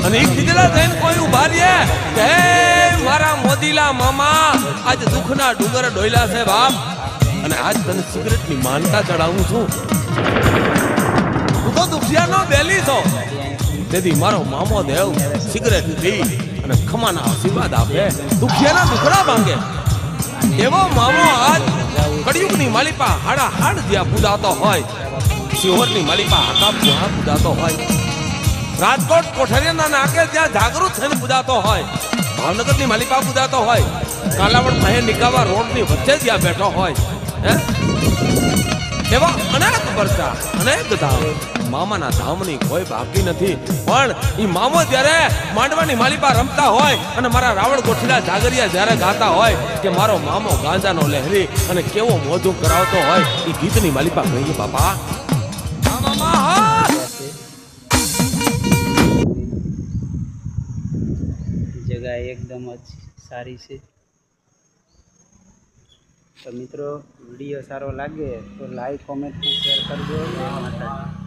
અને એ ખીજડા થઈને કોઈ ઉભા રહે કે મારા મોદીલા મામા આજ દુઃખના ડુંગર ડોયલા છે બાપ, અને આજ તને સિગરેટની માનતા ચડાવું છું. તું તો દુખિયાનો બેલી છો, તેથી મારો મામો દેવ સિગરેટ પી અને ખમાના આશીર્વાદ આપે, દુખિયાના દુખડા ભાંગે. એવો મામો આજ કળિયુગની માલિપા હાડા હાડ જ્યાં પૂજાતો હોય, શિહોરની માલિપા આકા પૂજાતો હોય, રાજકોટ કોઠારીના નાકે જ્યાં જાગૃત થઈને પૂજાતો હોય, ભાવનગરની માલિપા પૂજાતો હોય, કાલાવડ પાસે નિકાવા રોડની વચ્ચે જ્યાં બેઠો હોય, એવા અનેક પરચા અનેક ધામ, મામાના ધામની કોઈ બાકી નથી. પણ એ મામો જ્યારે માંડવાની માલિપા રમતા હોય અને મારા રાવણ ગોઠીલા જાગરિયા જ્યારે ગાતા હોય કે મારો મામો ગાંજાનો લહેરી અને કેવો મોજું કરાવતો હોય, એ ગીતની માલિપા કહીએ બાપા. જગ્યા એકદમ જ સારી છે. તો મિત્રો વિડીયો સારો લાગે તો લાઈક કોમેન્ટ શેર કરજો. જય માતાજી.